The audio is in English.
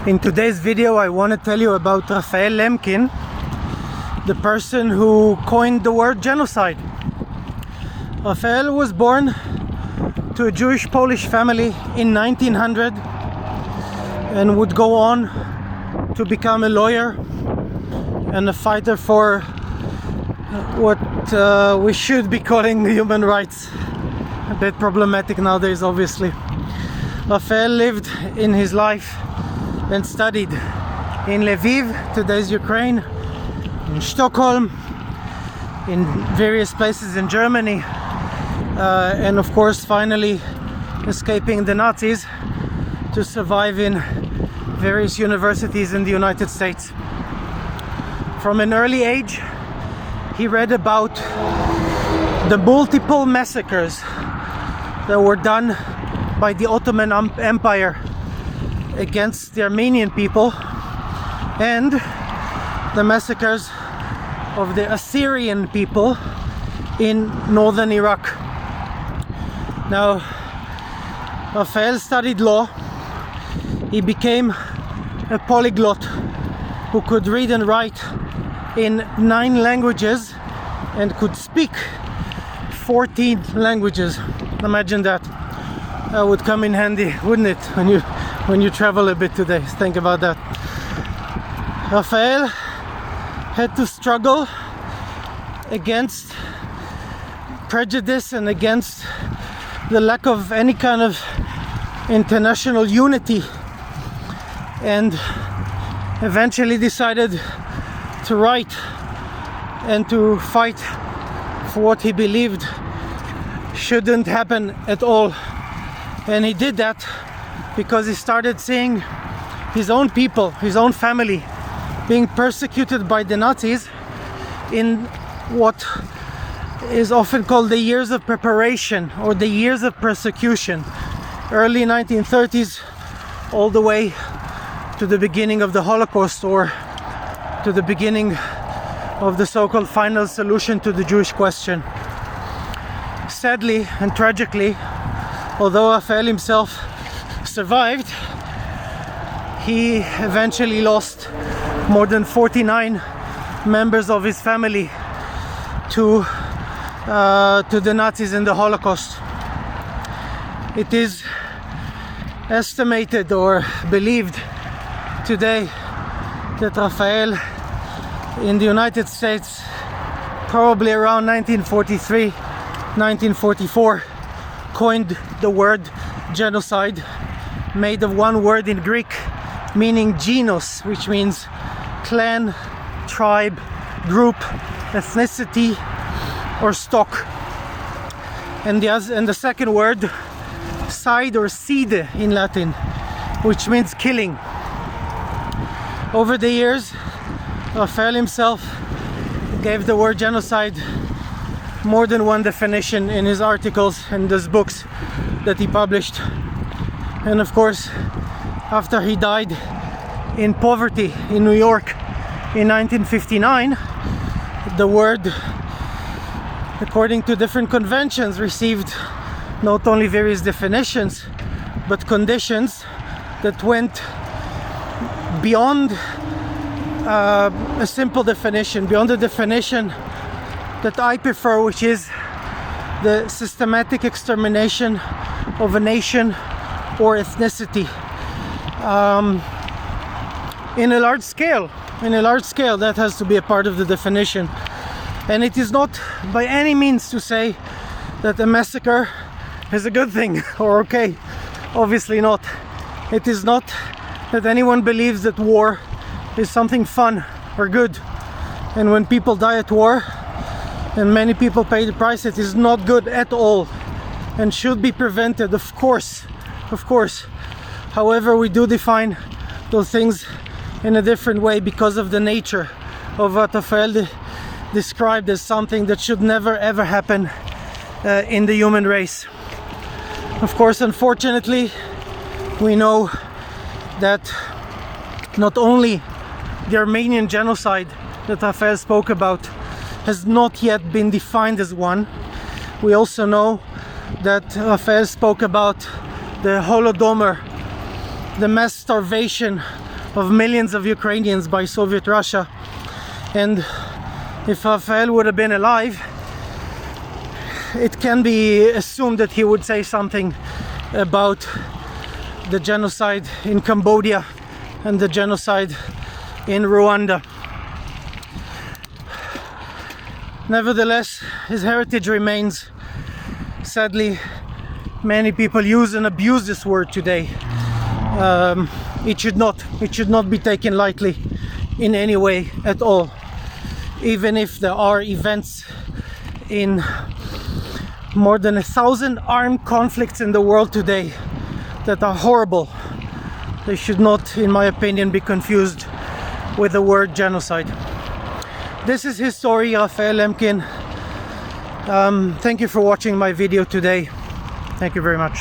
In today's video I want to tell you about Raphael Lemkin, the person who coined the word genocide. Raphael was born to a Jewish-Polish family in 1900 and would go on to become a lawyer and a fighter for what we should be calling human rights. A bit problematic nowadays, obviously. Raphael lived in his life and studied in Lviv, today's Ukraine, in Stockholm, in various places in Germany, and of course finally escaping the Nazis to survive in various universities in the United States. From an early age, he read about the multiple massacres that were done by the Ottoman Empire against the Armenian people and the massacres of the Assyrian people in northern Iraq. Now, Raphael studied law. He became a polyglot who could read and write in 9 languages and could speak 14 languages. Imagine that. That would come in handy, wouldn't it, when you travel a bit today? Think about that. Raphael had to struggle against prejudice and against the lack of any kind of international unity, and eventually decided to write and to fight for what he believed shouldn't happen at all. And he did that because he started seeing his own people, his own family, being persecuted by the Nazis in what is often called the years of preparation or the years of persecution, early 1930s all the way to the beginning of the Holocaust, or to the beginning of the so-called final solution to the Jewish question. Sadly and tragically, although Raphael himself survived, he eventually lost more than 49 members of his family to the Nazis in the Holocaust. It is estimated or believed today that Raphael in the United States, probably around 1943, 1944, coined the word genocide, made of one word in Greek meaning genos, which means clan, tribe, group, ethnicity, or stock, and the second word side or side in Latin, which means killing. Over the years, Raphael himself gave the word genocide more than one definition in his articles and his books that he published. And of course, after he died in poverty in New York in 1959, the word, according to different conventions, received not only various definitions but conditions that went beyond a simple definition, beyond the definition that I prefer, which is the systematic extermination of a nation or ethnicity in a large scale. That has to be a part of the definition. And it is not by any means to say that a massacre is a good thing or okay. Obviously not. It is not that anyone believes that war is something fun or good. And when people die at war, and many people pay the price, it is not good at all and should be prevented, of course. However, we do define those things in a different way because of the nature of what Raphael described as something that should never ever happen in the human race. Of course, unfortunately, we know that not only the Armenian genocide that Raphael spoke about has not yet been defined as one, we also know that Raphael spoke about the Holodomor, the mass starvation of millions of Ukrainians by Soviet Russia. And if Raphael would have been alive, it can be assumed that he would say something about the genocide in Cambodia and the genocide in Rwanda. Nevertheless, his heritage remains. Sadly, many people use and abuse this word today. It should not be taken lightly in any way at all. Even if there are events in more than 1,000 armed conflicts in the world today that are horrible, they should not, in my opinion, be confused with the word genocide. This is his story, Raphael Lemkin. Thank you for watching my video today. Thank you very much.